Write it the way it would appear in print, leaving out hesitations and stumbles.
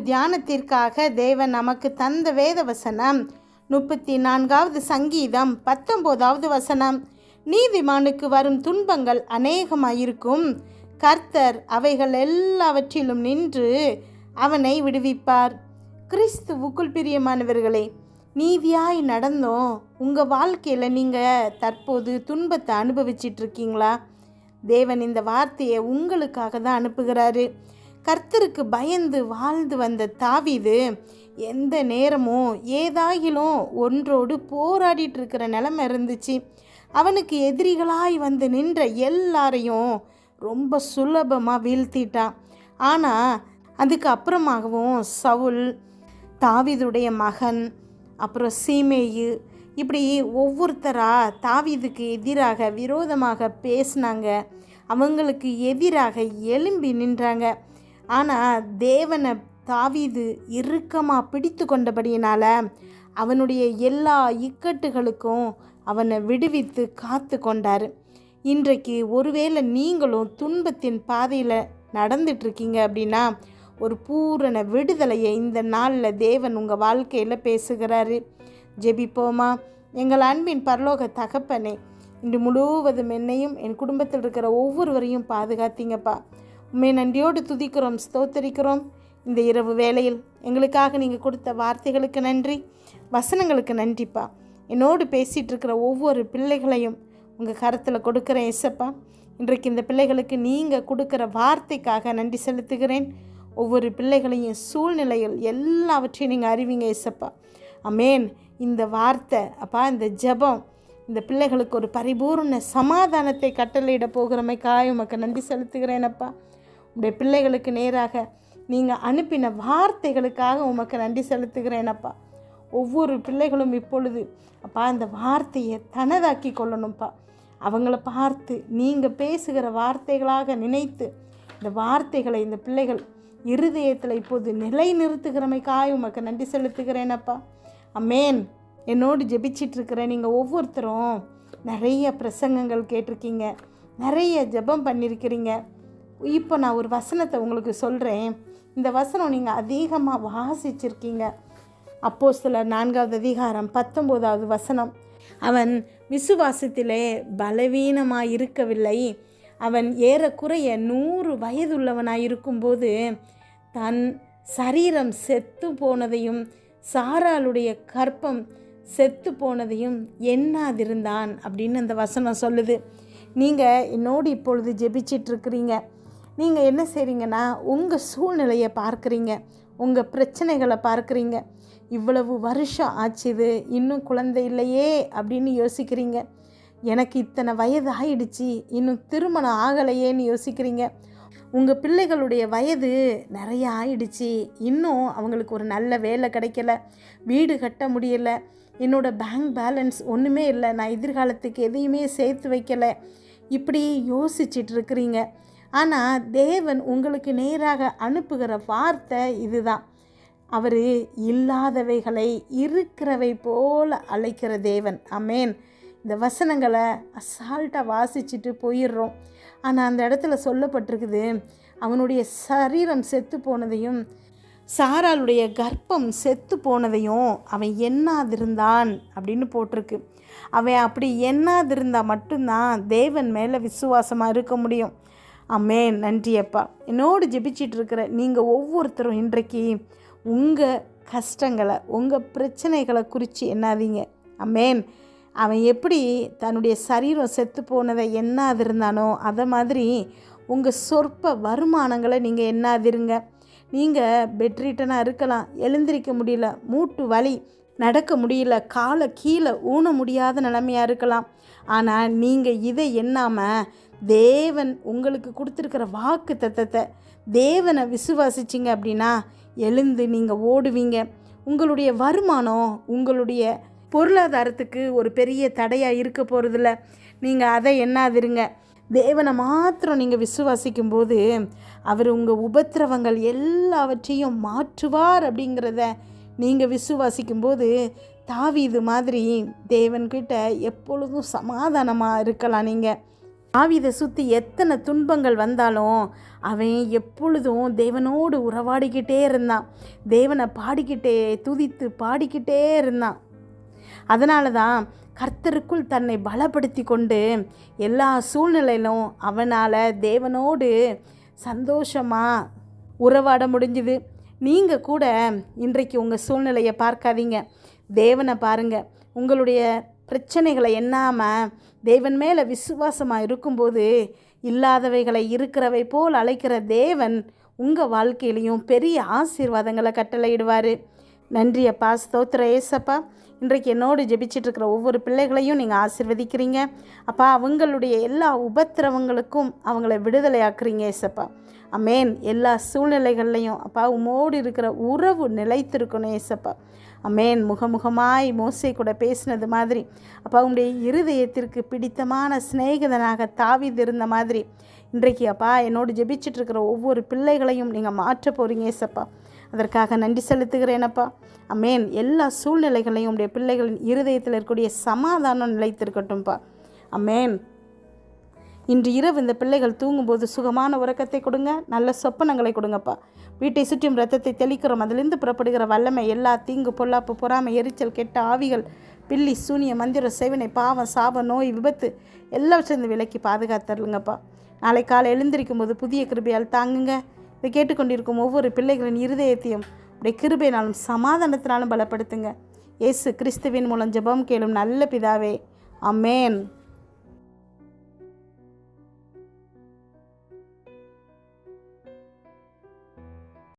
தியானத்திற்காக தேவன் நமக்கு தந்த வேத வசனம் 34வது சங்கீதம் 19வது வசனம். நீதிமானுக்கு வரும் துன்பங்கள் அநேகமாயிருக்கும், கர்த்தர் அவைகள் எல்லாவற்றிலும் நின்று அவனை விடுவிப்பார். கிறிஸ்துவுக்குள் பிரியமானவர்களே, நீதியாய் நடந்தோம் உங்கள் வாழ்க்கையில் நீங்கள் தற்போது துன்பத்தை அனுபவிச்சிட்ருக்கீங்களா? தேவன் இந்த வார்த்தையை உங்களுக்காக தான் அனுப்புகிறாரு. கர்த்தருக்கு பயந்து வாழ்ந்து வந்த தாவீது எந்த நேரமும் ஏதாகிலும் ஒன்றோடு போராடிட்டு இருக்கிற நிலைமை இருந்துச்சு. அவனுக்கு எதிரிகளாய் வந்து நின்ற எல்லாரையும் ரொம்ப சுலபமாக வீழ்த்திட்டான். ஆனால் அதுக்கு அப்புறமாகவும் சவுல், தாவீதுடைய மகன், அப்புறம் சீமேயு, இப்படி ஒவ்வொருத்தராக தாவீதுக்கு எதிராக விரோதமாக பேசினாங்க. அவங்களுக்கு எதிராக எழும்பி நின்றாங்க. ஆனால் தேவனை தாவீது இறுக்கமாக பிடித்து கொண்டபடியினால் அவனுடைய எல்லா இக்கட்டுகளுக்கும் அவனை விடுவித்து காத்து கொண்டார். இன்றைக்கு ஒருவேளை நீங்களும் துன்பத்தின் பாதையில் நடந்துட்டுருக்கீங்க அப்படின்னா ஒரு பூரண விடுதலையை இந்த நாளில் தேவன் உங்கள் வாழ்க்கையில் பேசுகிறாரு. ஜெபிப்போமா. எங்கள் அன்பின் பரலோக தகப்பனே, இன்று முழுவதும் என்னையும் என் குடும்பத்தில் இருக்கிற ஒவ்வொருவரையும் பாதுகாத்தீங்கப்பா. உண்மை நன்றியோடு துதிக்கிறோம், ஸ்தோத்தரிக்கிறோம். இந்த இரவு வேளையில் எங்களுக்காக நீங்கள் கொடுத்த வார்த்தைகளுக்கு நன்றி, வசனங்களுக்கு நன்றிப்பா. என்னோடு பேசிகிட்டு இருக்கிற ஒவ்வொரு பிள்ளைகளையும் உங்கள் கரத்தில் கொடுக்குறேன் ஏசப்பா. இன்றைக்கு இந்த பிள்ளைகளுக்கு நீங்கள் கொடுக்குற வார்த்தைக்காக நன்றி செலுத்துகிறேன். ஒவ்வொரு பிள்ளைகளையும் சூழ்நிலைகள் எல்லாவற்றையும் நீங்கள் அறிவிங்க ஏசப்பா. அமேன். இந்த வார்த்தை அப்பா, இந்த ஜெபம் இந்த பிள்ளைகளுக்கு ஒரு பரிபூர்ண சமாதானத்தை கட்டளையிட போகிறமைக்காக உமக்கு நன்றி செலுத்துகிறேனப்பா. உடைய பிள்ளைகளுக்கு நேராக நீங்கள் அனுப்பின வார்த்தைகளுக்காக உமக்கு நன்றி செலுத்துகிறேனப்பா. ஒவ்வொரு பிள்ளைகளும் இப்பொழுது அப்பா இந்த வார்த்தையை தனதாக்கி கொள்ளணும்ப்பா. அவங்கள பார்த்து நீங்கள் பேசுகிற வார்த்தைகளாக நினைத்து இந்த வார்த்தைகளை இந்த பிள்ளைகள் இருதயத்தில் இப்போது நிலை நிறுத்துகிறமைக்காக உமக்கு நன்றி செலுத்துகிறேனப்பா. அமேன். என்னோடு ஜெபிச்சிட்ருக்கிற நீங்கள் ஒவ்வொருத்தரும் நிறைய பிரசங்கங்கள் கேட்டிருக்கீங்க, நிறைய ஜெபம் பண்ணியிருக்கிறீங்க. இப்போ நான் ஒரு வசனத்தை உங்களுக்கு சொல்கிறேன். இந்த வசனம் நீங்கள் அதிகமாக வாசிச்சிருக்கீங்க. அப்போஸ்தலர் 4வது அதிகாரம் 19வது வசனம். அவன் விசுவாசத்திலே பலவீனமாக இருக்கவில்லை. அவன் ஏறக்குறைய 100 வயதுள்ளவனாக இருக்கும்போது தன் சரீரம் செத்து போனதையும் சாராளுடைய கற்பம் செத்து போனதையும் எண்ணாதிருந்தான் அப்படின்னு அந்த வசனம் சொல்லுது. நீங்கள் என்னோடு இப்பொழுது ஜெபிச்சிட்ருக்கிறீங்க. நீங்கள் என்ன செய்கிறீங்கன்னா உங்கள் சூழ்நிலையை பார்க்குறீங்க, உங்கள் பிரச்சனைகளை பார்க்குறீங்க. இவ்வளவு வருஷம் ஆச்சுது, இன்னும் குழந்தை இல்லையே அப்படின்னு யோசிக்கிறீங்க. எனக்கு இத்தனை வயது ஆயிடுச்சு, இன்னும் திருமணம் ஆகலையேன்னு யோசிக்கிறீங்க. உங்கள் பிள்ளைகளுடைய வயது நிறைய ஆயிடுச்சு, இன்னும் அவங்களுக்கு ஒரு நல்ல வேலை கிடைக்கல, வீடு கட்ட முடியலை, என்னோடய பேங்க் பேலன்ஸ் ஒன்றுமே இல்லை, நான் எதிர்காலத்துக்கு எதையுமே சேர்த்து வைக்கலை, இப்படி யோசிச்சிட்ருக்கிறீங்க. ஆனால் தேவன் உங்களுக்கு நேராக அனுப்புகிற வார்த்தை இதுதான். அவர் இல்லாதவைகளை இருக்கிறவை போல அழைக்கிற தேவன். அமேன். இந்த வசனங்களை அசால்ட்டாக வாசிச்சுட்டு போயிடுறோம். ஆனால் அந்த இடத்துல சொல்லப்பட்டிருக்குது, அவனுடைய சரீரம் செத்து போனதையும் சாராளுடைய கர்ப்பம் செத்து போனதையும் அவன் எண்ணாதிருந்தான் அப்படின்னு போட்டிருக்கு. அவன் அப்படி எண்ணாதிருந்தால் மட்டும்தான் தேவன் மேலே விசுவாசமாக இருக்க முடியும். அமேன். நன்றியப்பா. என்னோடு ஜெபிச்சிட்ருக்கிற நீங்கள் ஒவ்வொருத்தரும் இன்றைக்கு உங்கள் கஷ்டங்களை, உங்கள் பிரச்சனைகளை குறித்து எண்ணாதீங்க. அமேன். அவன் எப்படி தன்னுடைய சரீரம் செத்து போனதை எண்ணாதிருந்தானோ அதை மாதிரி உங்கள் சொற்ப வருமானங்களை நீங்கள் எண்ணாதிருங்க. நீங்கள் பெட்ரீட்டனாக இருக்கலாம், எழுந்திரிக்க முடியல, மூட்டு வலி, நடக்க முடியல, காலை கீழே ஊன முடியாத நிலைமையாக இருக்கலாம். ஆனால் நீங்கள் இதை எண்ணாமல் தேவன் உங்களுக்கு கொடுத்துருக்கிற வாக்கு தத்தத்தை தேவனை விசுவாசிச்சிங்க அப்படின்னா எழுந்து நீங்கள் ஓடுவீங்க. உங்களுடைய வருமானம் உங்களுடைய பொருளாதாரத்துக்கு ஒரு பெரிய தடையாக இருக்க போகிறதில்ல. நீங்கள் அதை எண்ணாதிருங்க. தேவனை மாத்திரம் நீங்கள் விசுவாசிக்கும் போது அவர் உங்கள் உபத்திரவங்கள் எல்லாவற்றையும் மாற்றுவார் அப்படிங்கிறத நீங்கள் விசுவாசிக்கும்போது தாவீது மாதிரி தேவன்கிட்ட எப்பொழுதும் சமாதானமாக இருக்கலாம். நீங்கள் தாவீதை சுற்றி எத்தனை துன்பங்கள் வந்தாலும் அவன் எப்பொழுதும் தேவனோடு உறவாடிக்கிட்டே இருந்தான். தேவனை பாடிக்கிட்டே துதித்து பாடிக்கிட்டே இருந்தான். அதனால தான் கர்த்தருக்குள் தன்னை பலப்படுத்தி கொண்டு எல்லா சூழ்நிலையிலும் அவனால் தேவனோடு சந்தோஷமாக உறவாட முடிஞ்சுது. நீங்கள் கூட இன்றைக்கு உங்கள் சூழ்நிலையை பார்க்காதீங்க, தேவனை பாருங்கள். உங்களுடைய பிரச்சனைகளை எண்ணாமல் தேவன் மேலே விசுவாசமாக இருக்கும்போது இல்லாதவைகளை இருக்கிறவை போல் அழைக்கிற தேவன் உங்கள் வாழ்க்கையிலையும் பெரிய ஆசீர்வாதங்களை கட்டளையிடுவார். நன்றி அப்பா, ஸ்தோத்திர ஏசப்பா. இன்றைக்கு என்னோடு ஜெபிச்சிட்ருக்கிற ஒவ்வொரு பிள்ளைகளையும் நீங்கள் ஆசீர்வதிக்கிறீங்க அப்பா. அவங்களுடைய எல்லா உபத்திரவங்களுக்கும் அவங்கள விடுதலையாக்குறீங்க ஏசப்பா. அமேன். எல்லா சூழ்நிலைகள்லையும் அப்பா உமோடு இருக்கிற உறவு நிலைத்திருக்கணும் ஏசப்பா. அமேன். முகமுகமாய் மோசே கூட பேசினது மாதிரி அப்பா உங்களுடைய இருதயத்திற்கு பிடித்தமான சிநேகிதனாக தாவீது இருந்த மாதிரி இன்றைக்கு அப்பா என்னோடு ஜெபிச்சிட்ருக்கிற ஒவ்வொரு பிள்ளைகளையும் நீங்கள் மாற்ற போகிறீங்க ஏசப்பா. அதற்காக நன்றி செலுத்துகிறேனப்பா. அமேன். எல்லா சூழ்நிலைகளையும் உடைய பிள்ளைகளின் இருதயத்தில் இருக்கக்கூடிய சமாதானம் நிலைத்திருக்கட்டும்ப்பா. அமேன். இன்று இரவு இந்த பிள்ளைகள் தூங்கும்போது சுகமான உறக்கத்தை கொடுங்க, நல்ல சொப்பனங்களை கொடுங்கப்பா. வீட்டை சுற்றியும் ரத்தத்தை தெளிக்கிறோம். அதிலிருந்து புறப்படுகிற வல்லமை எல்லா தீங்கு பொல்லாப்பு பொறாமை எரிச்சல் கெட்ட ஆவிகள் பில்லி சூனிய மந்திர சேவனை பாவம் சாபம் நோய் விபத்து எல்லாவற்றையும் விலக்கி பாதுகாத்தருங்கப்பா. நாளை காலை எழுந்திருக்கும் போது புதிய கிருபையால் தாங்குங்க. இதை கேட்டுக்கொண்டிருக்கும் ஒவ்வொரு பிள்ளைகளின் இருதயத்தையும் உடைய கிருபையினாலும் சமாதானத்தினாலும் பலப்படுத்துங்க. இயேசு கிறிஸ்துவின் மூலம் ஜெபம் கேளும் நல்ல பிதாவே. அமேன்.